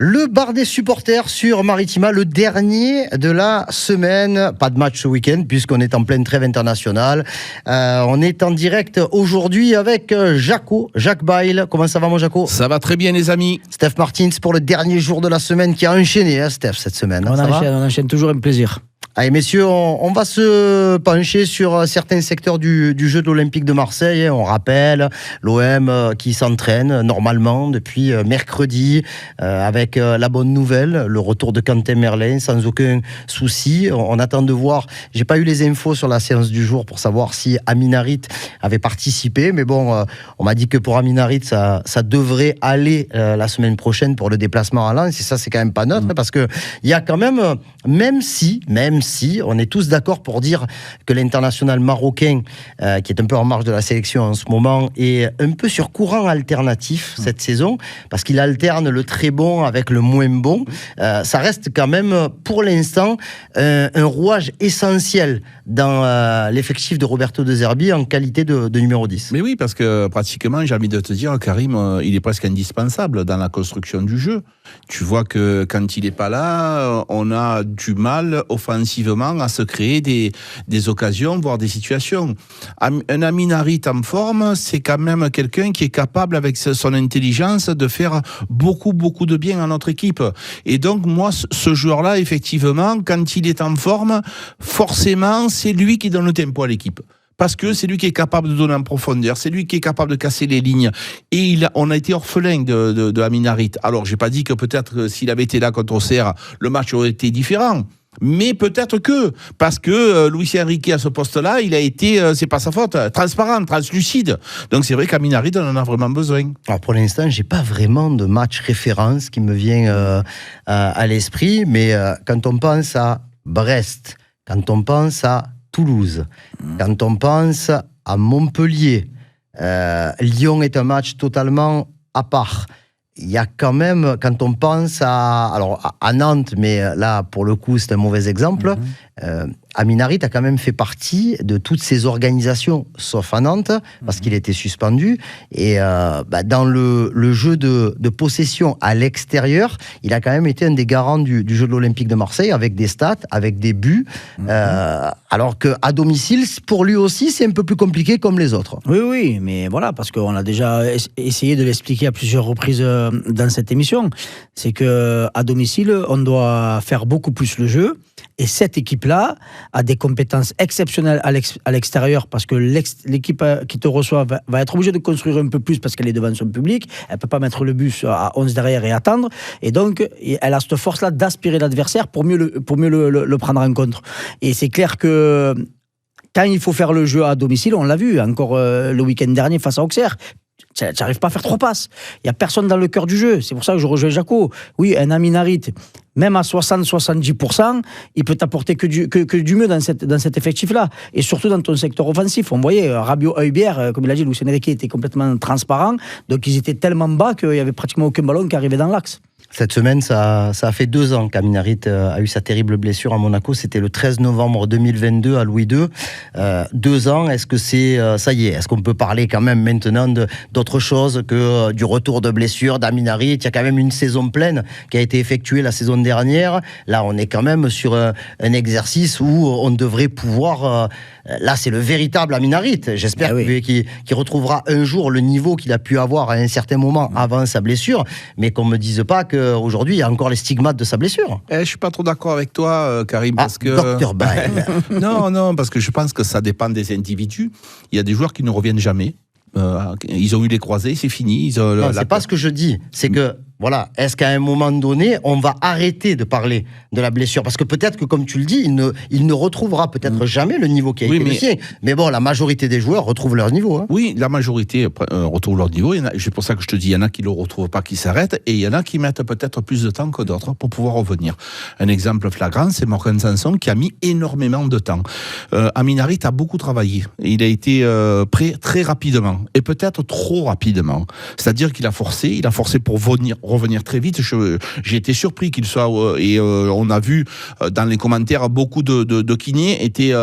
Le bar des supporters sur Maritima, le dernier de la semaine. Pas de match ce week-end puisqu'on est en pleine trêve internationale. On est en direct aujourd'hui avec Jacques Bail. Comment ça va mon Jaco ? Ça va très bien les amis. Steph Martins pour le dernier jour de la semaine qui a enchaîné, Steph, cette semaine. On enchaîne toujours un plaisir. Allez messieurs, on va se pencher sur certains secteurs du jeu de l'Olympique de Marseille. On rappelle l'OM qui s'entraîne normalement depuis mercredi avec la bonne nouvelle, le retour de Quentin Merlin sans aucun souci. On attend de voir, j'ai pas eu les infos sur la séance du jour pour savoir si Amin Harit avait participé, mais bon, on m'a dit que pour Amin Harit ça devrait aller la semaine prochaine pour le déplacement à Lens, et ça c'est quand même pas neutre parce que il y a quand même si on est tous d'accord pour dire que l'international marocain, qui est un peu en marge de la sélection en ce moment, est un peu sur courant alternatif cette saison, parce qu'il alterne le très bon avec le moins bon. Ça reste quand même, pour l'instant, un rouage essentiel dans l'effectif de Roberto De Zerbi en qualité de numéro 10. Mais oui, parce que pratiquement, j'ai envie de te dire, Karim, il est presque indispensable dans la construction du jeu. Tu vois que quand il n'est pas là, on a du mal offensivement à se créer des occasions, voire des situations. Un Amin Harit en forme, c'est quand même quelqu'un qui est capable, avec son intelligence, de faire beaucoup de bien à notre équipe. Et donc, moi, ce joueur-là, effectivement, quand il est en forme, forcément, c'est lui qui donne le tempo à l'équipe. Parce que c'est lui qui est capable de donner en profondeur, c'est lui qui est capable de casser les lignes. Et on a été orphelin de Amin Harit. Alors, j'ai pas dit que peut-être s'il avait été là contre Auxerre, le match aurait été différent. Mais peut-être parce que Luis Enrique à ce poste-là, il a été, c'est pas sa faute, transparent, translucide. Donc c'est vrai qu'Amin Harit, on en a vraiment besoin. Alors pour l'instant, j'ai pas vraiment de match référence qui me vient à l'esprit, mais quand on pense à Brest, quand on pense à Toulouse, quand on pense à Montpellier, Lyon est un match totalement à part. Il y a quand même, quand on pense à Nantes, mais là, pour le coup, c'est un mauvais exemple, Amin Harit a quand même fait partie de toutes ces organisations, sauf à Nantes, parce qu'il était suspendu. Et dans le jeu de possession à l'extérieur, il a quand même été un des garants du jeu de l'Olympique de Marseille, avec des stats, avec des buts, alors qu'à domicile, pour lui aussi, c'est un peu plus compliqué comme les autres. Oui, mais voilà, parce qu'on a déjà essayé de l'expliquer à plusieurs reprises dans cette émission. C'est qu'à domicile, on doit faire beaucoup plus le jeu. Et cette équipe-là a des compétences exceptionnelles à l'extérieur, parce que l'équipe qui te reçoit va être obligée de construire un peu plus parce qu'elle est devant son public. Elle ne peut pas mettre le bus à 11 derrière et attendre. Et donc, elle a cette force-là d'aspirer l'adversaire pour mieux le prendre en compte. Et c'est clair que quand il faut faire le jeu à domicile, on l'a vu encore le week-end dernier face à Auxerre, tu n'arrives pas à faire 3 passes. Il n'y a personne dans le cœur du jeu. C'est pour ça que je rejoins Jaco. Oui, un Amin Harit, même à 60-70%, il peut t'apporter que du mieux dans cet effectif-là. Et surtout dans ton secteur offensif. On voyait Rabiot, Heubière, comme il a dit, Luis Enrique était complètement transparent. Donc ils étaient tellement bas qu'il n'y avait pratiquement aucun ballon qui arrivait dans l'axe. Cette semaine, ça a fait 2 ans qu'Amin Harit a eu sa terrible blessure à Monaco. C'était le 13 novembre 2022 à Louis II. 2 ans, est-ce que c'est ça y est? Est-ce qu'on peut parler quand même maintenant d'autre chose que du retour de blessure d'Amin Harit? Il y a quand même une saison pleine qui a été effectuée la saison dernière. Là, on est quand même sur un exercice où on devrait pouvoir... là, c'est le véritable Amin Harit. J'espère qu'il retrouvera un jour le niveau qu'il a pu avoir à un certain moment avant sa blessure, mais qu'on ne me dise pas qu'aujourd'hui, il y a encore les stigmates de sa blessure. Je ne suis pas trop d'accord avec toi, Karim, parce que... Dr Bail. Non, parce que je pense que ça dépend des individus. Il y a des joueurs qui ne reviennent jamais. Ils ont eu les croisés, c'est fini. Non, c'est pas ce que je dis. C'est que, voilà, est-ce qu'à un moment donné, on va arrêter de parler de la blessure? Parce que peut-être que, comme tu le dis, il ne retrouvera peut-être jamais le niveau qui a été le sien. Mais bon, la majorité des joueurs retrouvent leur niveau. Hein. Oui, la majorité retrouve leur niveau. C'est pour ça que je te dis, il y en a qui ne le retrouvent pas, qui s'arrêtent, et il y en a qui mettent peut-être plus de temps que d'autres pour pouvoir revenir. Un exemple flagrant, c'est Morgan Sanson qui a mis énormément de temps. Amin Harit a beaucoup travaillé. Il a été prêt très rapidement, et peut-être trop rapidement. C'est-à-dire qu'il a forcé pour revenir très vite. J'ai été surpris qu'il soit on a vu dans les commentaires beaucoup de kinés étaient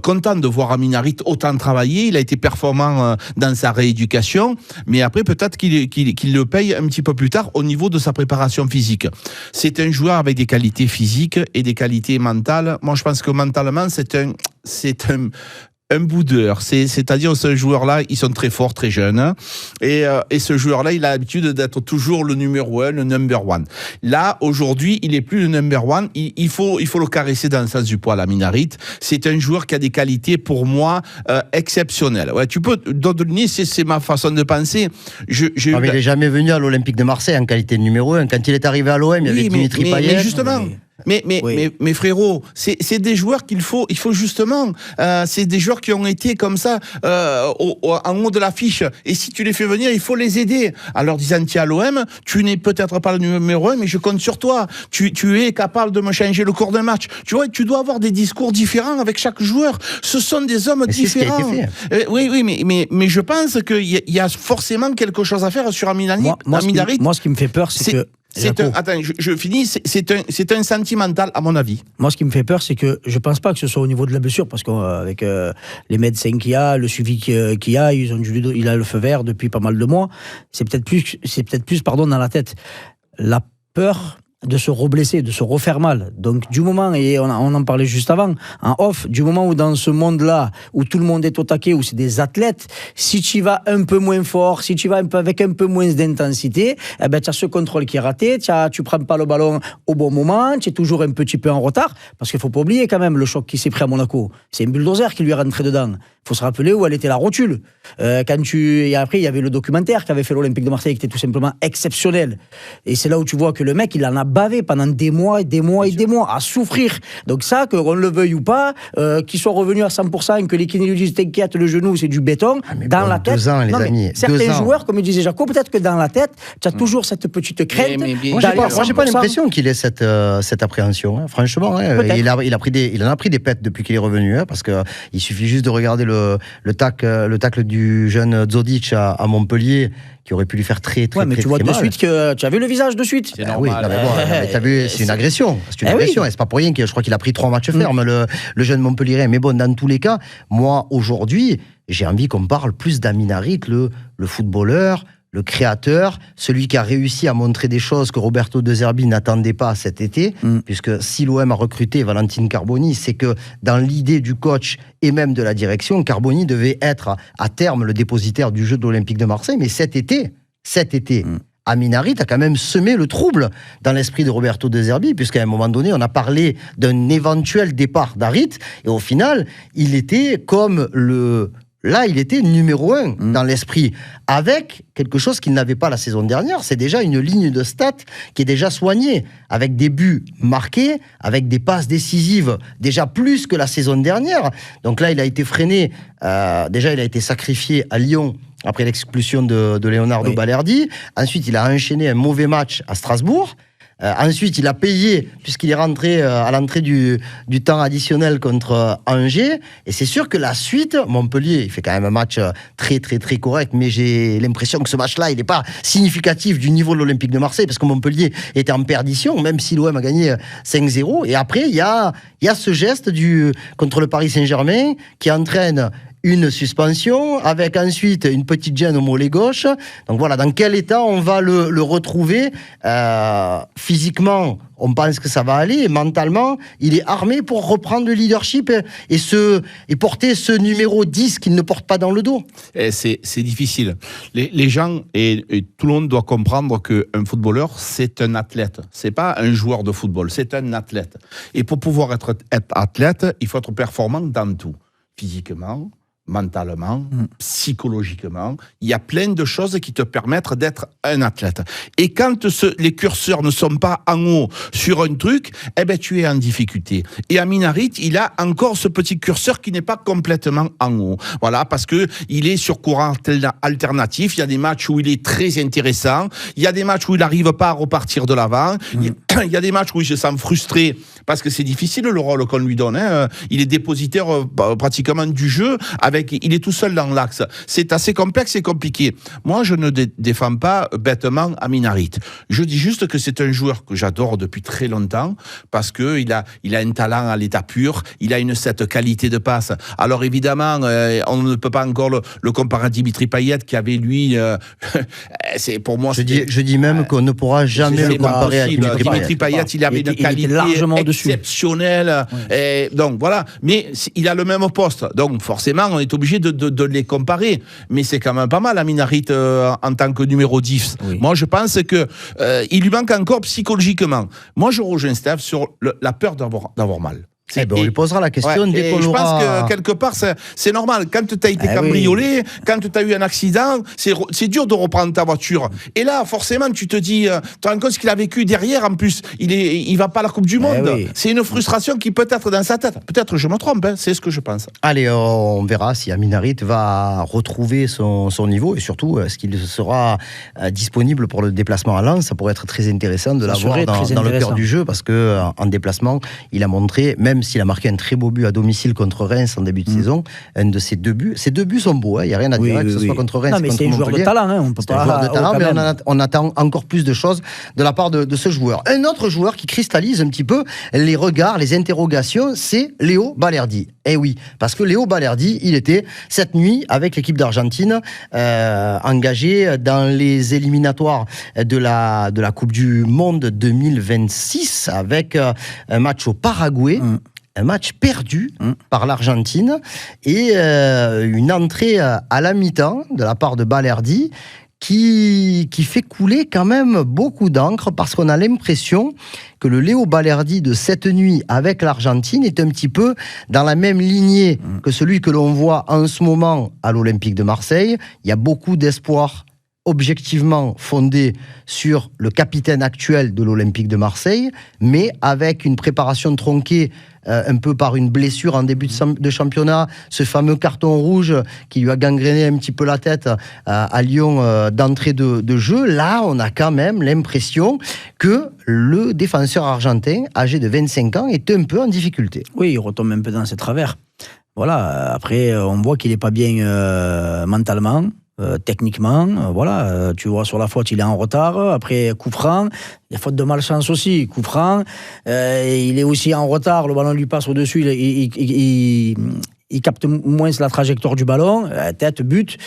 contents de voir Amin Harit autant travailler. Il a été performant dans sa rééducation, mais après peut-être qu'il le paye un petit peu plus tard au niveau de sa préparation physique. C'est un joueur avec des qualités physiques et des qualités mentales. Moi, je pense que mentalement, c'est un boudeur, c'est-à-dire ce joueur-là, ils sont très forts, très jeunes, et ce joueur-là, il a l'habitude d'être toujours le numéro 1, le number one. Là, aujourd'hui, il est plus le number one, il faut le caresser dans le sens du poil, Amin Harit. C'est un joueur qui a des qualités, pour moi, exceptionnelles. Ouais, tu peux donner, c'est ma façon de penser. Mais il n'est jamais venu à l'Olympique de Marseille en qualité de numéro 1. Quand il est arrivé à l'OM, il y avait Dimitri Payet. Mais justement... Mais frérot, c'est des joueurs il faut justement, c'est des joueurs qui ont été comme ça en haut de l'affiche. Et si tu les fais venir, il faut les aider. En leur disant, tiens, à l'OM, tu n'es peut-être pas le numéro 1, mais je compte sur toi. Tu es capable de me changer le cours d'un match. Tu vois, tu dois avoir des discours différents avec chaque joueur. Ce sont des hommes différents. C'est ce qui a été fait. Oui, mais je pense qu'il y a forcément quelque chose à faire sur Amin Harit. Moi, ce qui me fait peur, c'est que... Attends, je finis. C'est un sentimental, à mon avis. Moi, ce qui me fait peur, c'est que je pense pas que ce soit au niveau de la blessure, parce qu'avec les médecins qu'il y a, le suivi qu'il y a, il a le feu vert depuis pas mal de mois. C'est peut-être plus, dans la tête. La peur de se reblesser, de se refaire mal. Donc, du moment, et on en parlait juste avant, en off, du moment où dans ce monde-là, où tout le monde est au taquet, où c'est des athlètes, si tu vas un peu moins fort, si tu vas avec un peu moins d'intensité, eh ben, tu as ce contrôle qui est raté, tu prends pas le ballon au bon moment, tu es toujours un petit peu en retard, parce qu'il faut pas oublier quand même le choc qui s'est pris à Monaco. C'est un bulldozer qui lui est rentré dedans. Il faut se rappeler où elle était la rotule. Et après, il y avait le documentaire qu'avait fait l'Olympique de Marseille, qui était tout simplement exceptionnel. Et c'est là où tu vois que le mec, il en a bavé pendant des mois et des mois et des mois, à souffrir. Donc ça, qu'on le veuille ou pas, qu'il soit revenu à 100%, que les kinés lui disent, t'inquiète, le genou, c'est du béton. Dans la tête. 2 ans, les amis. Certains joueurs, comme disait Jaco, peut-être que dans la tête, tu as toujours cette petite crainte. Moi, j'ai pas l'impression qu'il ait cette appréhension. Hein. Franchement, hein, il en a pris des pètes depuis qu'il est revenu, hein, parce qu'il suffit juste de regarder le tacle du jeune Zodic à Montpellier, qui aurait pu lui faire très mal. Mais tu vois de suite que tu as vu le visage de suite. C'est normal. Oui, t'as vu, c'est une agression. C'est une agression. Oui. Et c'est pas pour rien que je crois qu'il a pris 3 matchs fermes, le jeune Montpellierin. Mais bon, dans tous les cas, moi, aujourd'hui, j'ai envie qu'on parle plus d'Amin Harit, le footballeur, le créateur, celui qui a réussi à montrer des choses que Roberto De Zerbi n'attendait pas cet été, puisque si l'OM a recruté Valentine Carboni, c'est que dans l'idée du coach et même de la direction, Carboni devait être à terme le dépositaire du jeu de l'Olympique de Marseille. Mais cet été, Amin Harit a quand même semé le trouble dans l'esprit de Roberto De Zerbi, puisqu'à un moment donné, on a parlé d'un éventuel départ d'Harit, et au final, il était comme Là, il était numéro 1 dans l'esprit, avec quelque chose qu'il n'avait pas la saison dernière. C'est déjà une ligne de stats qui est déjà soignée, avec des buts marqués, avec des passes décisives, déjà plus que la saison dernière. Donc là, il a été freiné. Déjà, il a été sacrifié à Lyon après l'expulsion de Leonardo Balerdi. Ensuite, il a enchaîné un mauvais match à Strasbourg. Ensuite, il a payé, puisqu'il est rentré à l'entrée du temps additionnel contre Angers. Et c'est sûr que la suite, Montpellier, il fait quand même un match très, très, très correct. Mais j'ai l'impression que ce match-là, il n'est pas significatif du niveau de l'Olympique de Marseille, parce que Montpellier était en perdition, même si l'OM a gagné 5-0. Et après, il y a ce geste contre le Paris Saint-Germain qui entraîne une suspension, avec ensuite une petite gêne au mollet gauche. Donc voilà, dans quel état on va le retrouver physiquement, on pense que ça va aller, et mentalement, il est armé pour reprendre le leadership et porter ce numéro 10 qu'il ne porte pas dans le dos. C'est difficile. Les gens, et tout le monde doit comprendre qu'un footballeur, c'est un athlète. C'est pas un joueur de football, c'est un athlète. Et pour pouvoir être athlète, il faut être performant dans tout. Physiquement, mentalement, psychologiquement, il y a plein de choses qui te permettent d'être un athlète. Et quand les curseurs ne sont pas en haut sur un truc, eh ben tu es en difficulté. Et Amin Harit, il a encore ce petit curseur qui n'est pas complètement en haut. Voilà, parce que il est sur courant alternatif. Il y a des matchs où il est très intéressant. Il y a des matchs où il n'arrive pas à repartir de l'avant. il y a des matchs où il se sent frustré parce que c'est difficile le rôle qu'on lui donne. Hein. Il est dépositaire pratiquement du jeu, il est tout seul dans l'axe. C'est assez complexe et compliqué. Moi, je ne défends pas bêtement Amin Harit. Je dis juste que c'est un joueur que j'adore depuis très longtemps parce que il a un talent à l'état pur, il a cette qualité de passe. Alors évidemment, on ne peut pas encore le comparer à Dimitri Payet qui avait lui, c'est pour moi. Je dis même qu'on ne pourra jamais le comparer à Dimitri Payet. Il avait une qualité largement exceptionnelle. Oui. Et donc voilà, mais il a le même poste. Donc forcément, on est obligé de les comparer. Mais c'est quand même pas mal, Amin Harit, en tant que numéro 10. Oui. Moi, je pense que il lui manque encore psychologiquement. Moi, je rejoins Steph sur la peur d'avoir mal. On lui posera la question dès qu'on l'aura. Je pense que quelque part, c'est normal. Quand tu as été cambriolé, quand tu as eu un accident, c'est dur de reprendre ta voiture. Et là, forcément, tu te dis, tu te rends compte ce qu'il a vécu derrière, en plus. Il va pas à la Coupe du Monde. C'est une frustration qui peut être dans sa tête. Peut-être je me trompe, hein, c'est ce que je pense. Allez, on verra si Amin Harit va retrouver son niveau et surtout, est-ce qu'il sera disponible pour le déplacement à Lens. Ça pourrait être très intéressant de l'avoir dans le cœur du jeu parce qu'en déplacement, il a montré, même s'il a marqué un très beau but à domicile contre Reims en début de saison, un de ses 2 buts. Ces 2 buts sont beaux, il n'y a rien à dire, que ce soit contre Reims, mais contre c'est un joueur de talent, on peut pas. Un joueur de talent, mais on attend encore plus de choses de la part de ce joueur. Un autre joueur qui cristallise un petit peu les regards, les interrogations, c'est Léo Balerdi. Eh oui, parce que Léo Balerdi, il était cette nuit avec l'équipe d'Argentine engagé dans les éliminatoires de la Coupe du Monde 2026 avec un match au Paraguay. Un match perdu par l'Argentine et une entrée à la mi-temps de la part de Balerdi qui fait couler quand même beaucoup d'encre parce qu'on a l'impression que le Léo Balerdi de cette nuit avec l'Argentine est un petit peu dans la même lignée que celui que l'on voit en ce moment à l'Olympique de Marseille. Il y a beaucoup d'espoir objectivement fondé sur le capitaine actuel de l'Olympique de Marseille, mais avec une préparation tronquée un peu par une blessure en début de championnat, ce fameux carton rouge qui lui a gangréné un petit peu la tête à Lyon d'entrée de jeu. Là, on a quand même l'impression que le défenseur argentin, âgé de 25 ans, est un peu en difficulté. Oui, il retombe un peu dans ses travers. Voilà, après, on voit qu'il n'est pas bien mentalement. Techniquement, tu vois sur la faute il est en retard, après coup franc, il y a faute de malchance aussi, coup franc, il est aussi en retard, le ballon lui passe au-dessus, il capte moins la trajectoire du ballon, tête, but.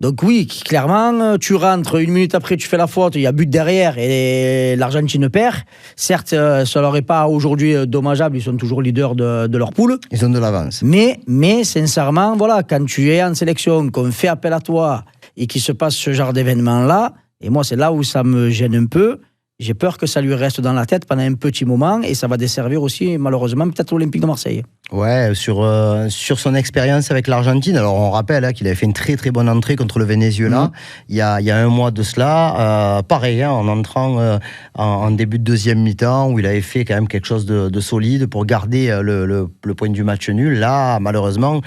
Donc oui, clairement, tu rentres, 1 minute après, tu fais la faute, il y a but derrière et l'Argentine perd. Certes, ça leur est pas aujourd'hui dommageable, ils sont toujours leaders de leur poule. Ils ont de l'avance. Mais sincèrement, voilà, quand tu es en sélection, qu'on fait appel à toi et qu'il se passe ce genre d'événement-là, et moi c'est là où ça me gêne un peu, j'ai peur que ça lui reste dans la tête pendant un petit moment et ça va desservir aussi, malheureusement, peut-être l'Olympique de Marseille. Ouais, sur son expérience avec l'Argentine. Alors on rappelle qu'il avait fait une très très bonne entrée contre le Venezuela il y a 1 mois de cela. Pareil, en entrant en début de 2e mi-temps où il avait fait quand même quelque chose de solide pour garder le point du match nul. Là, malheureusement,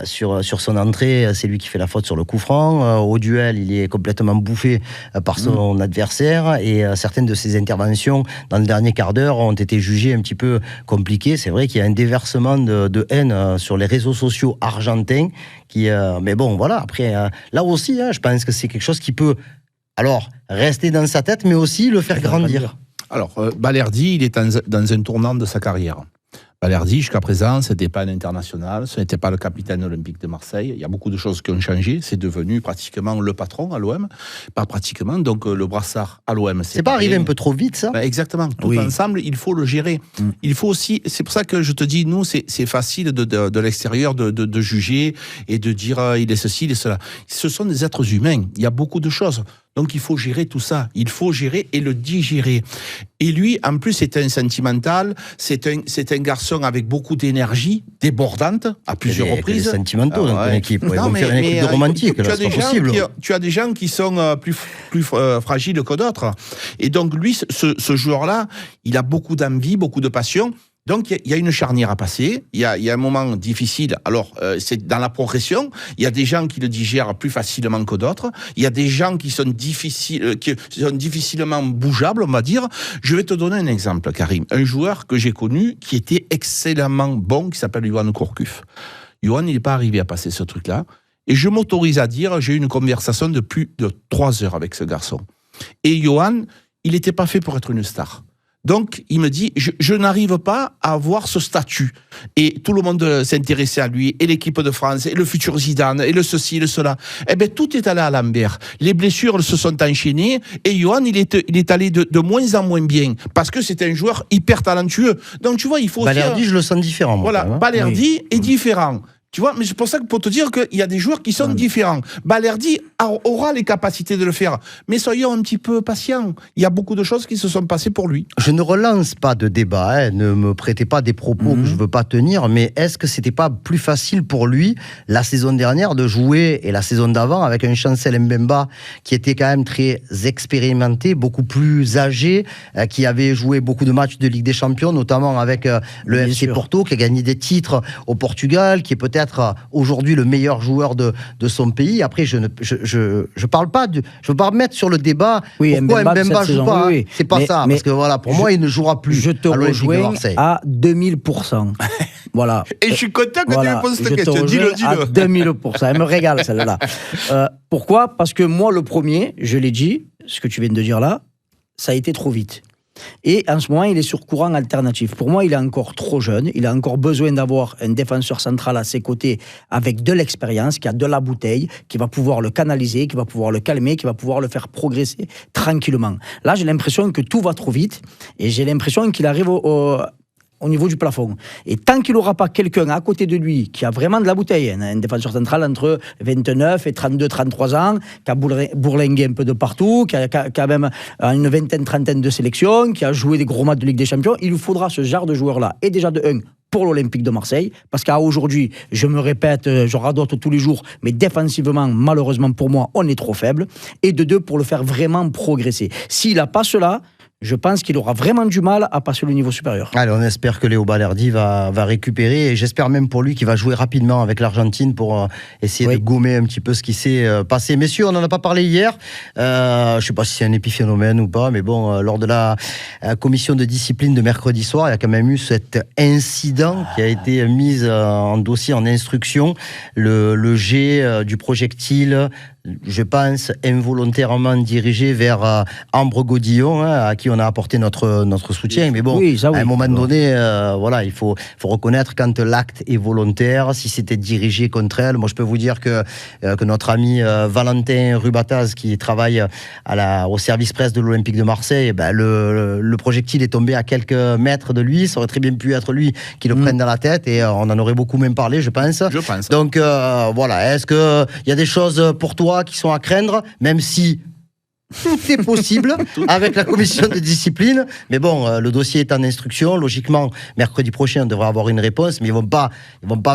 sur son entrée, c'est lui qui fait la faute sur le coup franc. Au duel, il est complètement bouffé par son adversaire et certaines de ses interventions dans le dernier quart d'heure ont été jugées un petit peu compliquées. C'est vrai qu'il y a un déversement de haine sur les réseaux sociaux argentins mais bon voilà, après là aussi je pense que c'est quelque chose qui peut alors rester dans sa tête mais aussi le faire grandir. Alors Balerdi, il est dans un tournant de sa carrière. Balerdi, jusqu'à présent, ce n'était pas un international, ce n'était pas le capitaine olympique de Marseille. Il y a beaucoup de choses qui ont changé. C'est devenu pratiquement le patron à l'OM. Pas pratiquement, donc le brassard à l'OM. C'est pas arrivé un peu trop vite, ça ? Exactement. Tout ensemble, il faut le gérer. Il faut aussi. C'est pour ça que je te dis, nous, c'est facile de l'extérieur de juger et de dire il est ceci, il est cela. Ce sont des êtres humains. Il y a beaucoup de choses. Donc il faut gérer tout ça, il faut gérer et le digérer. Et lui, en plus, c'est un sentimental, c'est un garçon avec beaucoup d'énergie, débordante, à plusieurs reprises. C'est sentimentaux dans ton équipe, ils vont faire une équipe de romantique, là, c'est pas possible. Tu as des gens qui sont plus fragiles que d'autres. Et donc lui, ce joueur-là, il a beaucoup d'envie, beaucoup de passion. Donc, il y a une charnière à passer. Il y a un moment difficile. Alors, c'est dans la progression. Il y a des gens qui le digèrent plus facilement que d'autres. Il y a des gens qui sont difficilement bougeables, on va dire. Je vais te donner un exemple, Karim. Un joueur que j'ai connu qui était excellemment bon, qui s'appelle Johan Kourcuff. Johan, il n'est pas arrivé à passer ce truc-là. Et je m'autorise à dire, j'ai eu une conversation de plus de 3 heures avec ce garçon. Et Johan, il n'était pas fait pour être une star. Donc, il me dit, je n'arrive pas à avoir ce statut. Et tout le monde s'intéressait à lui, et l'équipe de France, et le futur Zidane, et le ceci, et le cela. Eh bien, tout est allé à l'envers. Les blessures se sont enchaînées, et Johan, il est allé de moins en moins bien, parce que c'est un joueur hyper talentueux. Donc, tu vois, il faut Balerdi, je le sens différent. Moi, voilà, Balerdi est différent. Tu vois, mais c'est pour ça que pour te dire qu'il y a des joueurs qui sont différents. Balerdi aura les capacités de le faire. Mais soyons un petit peu patients. Il y a beaucoup de choses qui se sont passées pour lui. Je ne relance pas de débat, ne me prêtez pas des propos que je ne veux pas tenir, mais est-ce que c'était pas plus facile pour lui, la saison dernière, de jouer, et la saison d'avant, avec un Chancel Mbemba qui était quand même très expérimenté, beaucoup plus âgé, qui avait joué beaucoup de matchs de Ligue des Champions, notamment avec le FC Porto, qui a gagné des titres au Portugal, qui est peut-être aujourd'hui le meilleur joueur de son pays. Après, je parle pas je veux pas remettre sur le débat pourquoi Mbemba joue pas. Oui. C'est pas ça, parce que voilà, pour moi, il ne jouera plus. Je te rejoins à 2000%. Voilà. Et je suis content que tu me poses cette question. Dis-le. À 2000%. Elle me régale, celle-là. Pourquoi ? Parce que moi, le premier, je l'ai dit, ce que tu viens de dire là, ça a été trop vite. Et en ce moment, il est sur courant alternatif. Pour moi, il est encore trop jeune. Il a encore besoin d'avoir un défenseur central à ses côtés avec de l'expérience, qui a de la bouteille, qui va pouvoir le canaliser, qui va pouvoir le calmer, qui va pouvoir le faire progresser tranquillement. Là, j'ai l'impression que tout va trop vite et j'ai l'impression qu'il arrive au niveau du plafond. Et tant qu'il n'aura pas quelqu'un à côté de lui qui a vraiment de la bouteille, un défenseur central entre 29 et 32-33 ans, qui a bourlingué un peu de partout, qui a même une vingtaine-trentaine de sélections, qui a joué des gros matchs de Ligue des Champions, il lui faudra ce genre de joueur-là. Et déjà de 1, pour l'Olympique de Marseille, parce qu'à aujourd'hui, je me répète, je radote tous les jours, mais défensivement, malheureusement pour moi, on est trop faible. Et de 2, pour le faire vraiment progresser. S'il n'a pas cela, je pense qu'il aura vraiment du mal à passer le niveau supérieur. Allez, on espère que Léo Balerdi va récupérer, et j'espère même pour lui qu'il va jouer rapidement avec l'Argentine pour essayer de gommer un petit peu ce qui s'est passé. Messieurs, on n'en a pas parlé hier, je ne sais pas si c'est un épiphénomène ou pas, mais bon, lors de la commission de discipline de mercredi soir, il y a quand même eu cet incident qui a été mis en dossier, en instruction, le jet du projectile, je pense, involontairement dirigé vers Ambre Godillon, à qui on a apporté notre soutien. Mais bon, à un moment donné, voilà, il faut reconnaître quand l'acte est volontaire, si c'était dirigé contre elle. Moi, je peux vous dire que notre ami Valentin Rubataz, qui travaille au service presse de l'Olympique de Marseille, le projectile est tombé à quelques mètres de lui. Ça aurait très bien pu être lui qui le prenne dans la tête, et on en aurait beaucoup même parlé, je pense. Donc, voilà, est-ce qu'il y a des choses pour toi qui sont à craindre, même si tout est possible avec la commission de discipline, mais bon, le dossier est en instruction. Logiquement, mercredi prochain, on devrait avoir une réponse, mais ils vont pas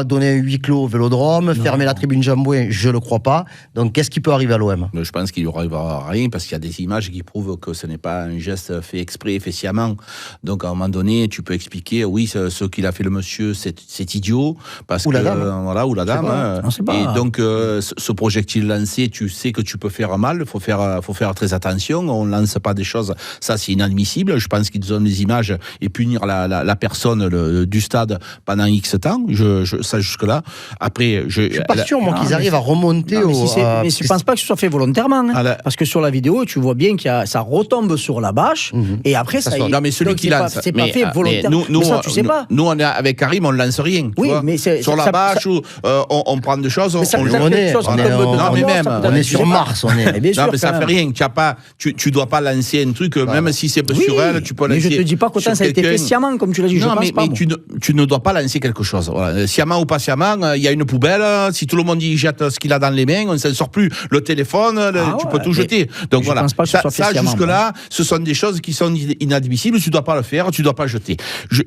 donner un huis clos au Vélodrome, fermer la tribune Jean-Bouin, je le crois pas. Donc, qu'est-ce qui peut arriver à l'OM ? Je pense qu'il n'y aura rien, parce qu'il y a des images qui prouvent que ce n'est pas un geste fait exprès, fait sciemment. Donc, à un moment donné, tu peux expliquer, oui, ce qu'il a fait le monsieur, c'est idiot, parce ou la dame. Et donc, ce projectile lancé, tu sais que tu peux faire mal, il faut faire très attention, on ne lance pas des choses, ça c'est inadmissible. Je pense qu'ils donnent les images et punir la personne du stade pendant X temps, ça jusque-là. Après, je suis pas sûr, moi, qu'ils arrivent à remonter mais je ne pense pas que ce soit fait volontairement, parce que sur la vidéo, tu vois bien que ça retombe sur la bâche, et après ça non, mais celui qui lance, c'est pas fait volontairement. Mais ça, tu sais pas. Nous, avec Karim, on ne lance rien. Oui, mais sur la bâche, on prend des choses, on est sur Mars, on est. Non, mais ça fait rien. Tu dois pas lancer un truc, même si c'est sur elle, tu peux lancer. Mais je te dis pas qu'autant ça a été fait sciemment, comme tu l'as dit. Non, mais tu ne dois pas lancer quelque chose. Voilà. Sciemment ou pas sciemment, il y a une poubelle. Si tout le monde y jette ce qu'il a dans les mains, on ne s'en sort plus. Le téléphone, tu peux tout jeter. Donc voilà. Ça jusque-là, ce sont des choses qui sont inadmissibles. Tu dois pas le faire, tu dois pas jeter.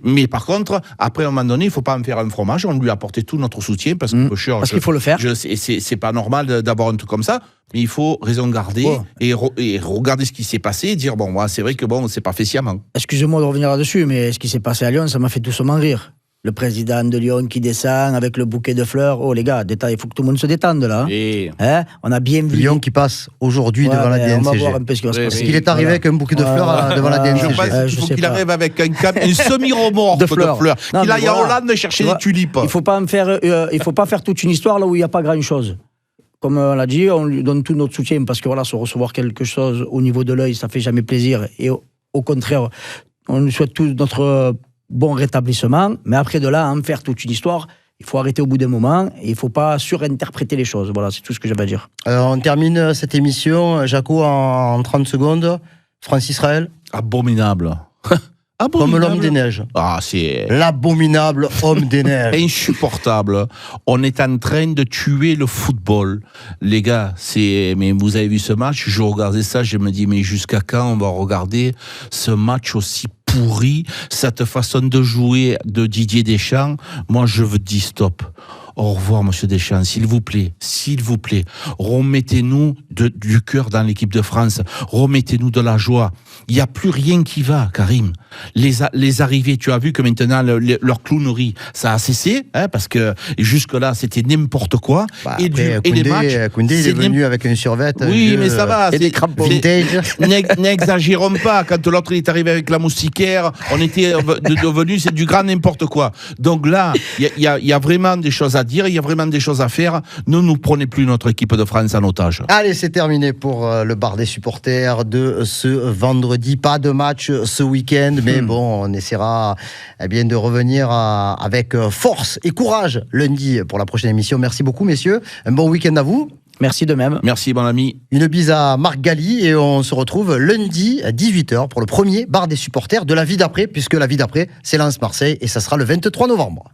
Mais par contre, après à un moment donné, il faut pas en faire un fromage. On lui a apporté tout notre soutien parce qu'il faut le faire. C'est pas normal d'avoir un truc comme ça. Mais il faut raison garder et regarder ce qui s'est passé et dire, bon, moi, c'est vrai que bon, c'est pas fait sciemment. Excusez-moi de revenir là-dessus, mais ce qui s'est passé à Lyon, ça m'a fait doucement rire. Le président de Lyon qui descend avec le bouquet de fleurs. Oh les gars, il faut que tout le monde se détende là. Hein, on a bien vu. Lyon qui passe aujourd'hui devant la DNCG. On va voir un peu ce qui va se passer. Est-ce qu'il est arrivé avec un bouquet de fleurs devant la DNCG? Il faut qu'il arrive avec une semi-remorque de fleurs. Qu'il aille en Hollande chercher des tulipes. Il faut pas faire toute une histoire là où il n'y a pas grand-chose. Comme on l'a dit, on lui donne tout notre soutien parce que voilà, se recevoir quelque chose au niveau de l'œil, ça fait jamais plaisir. Et au contraire, on lui souhaite tous notre bon rétablissement. Mais après de là, en faire toute une histoire, il faut arrêter au bout d'un moment et il ne faut pas surinterpréter les choses. Voilà, c'est tout ce que j'avais à dire. On termine cette émission, Jaco, en 30 secondes. Francis Raël. Abominable. Comme l'homme des neiges. Ah, c'est l'abominable homme des neiges. Insupportable. On est en train de tuer le football. Les gars, mais vous avez vu ce match? Je regardais ça, je me dis, mais jusqu'à quand on va regarder ce match aussi pourri, cette façon de jouer de Didier Deschamps? Moi, je veux dire stop. Au revoir, monsieur Deschamps, s'il vous plaît, remettez-nous du cœur dans l'équipe de France, remettez-nous de la joie. Il n'y a plus rien qui va, Karim. Les arrivées, tu as vu que maintenant, leur clownerie, ça a cessé, hein, parce que jusque-là, c'était n'importe quoi. Et les matchs... Koundé, il est venu avec une survette. Oui, mais ça va. Et des crampons vintage. N'exagérons pas. Quand l'autre est arrivé avec la moustiquaire, on était devenu, c'est du grand n'importe quoi. Donc là, il y a vraiment des choses à dire, il y a vraiment des choses à faire. Ne nous prenez plus notre équipe de France en otage. Allez, c'est terminé pour le bar des supporters de ce vendredi. Pas de match ce week-end, mais bon, on essaiera bien de revenir avec force et courage lundi pour la prochaine émission. Merci beaucoup, messieurs. Un bon week-end à vous. Merci de même. Merci, mon ami. Une bise à Marc Galli et on se retrouve lundi à 18h pour le premier bar des supporters de la vie d'après, puisque la vie d'après, c'est Lens-Marseille et ça sera le 23 novembre.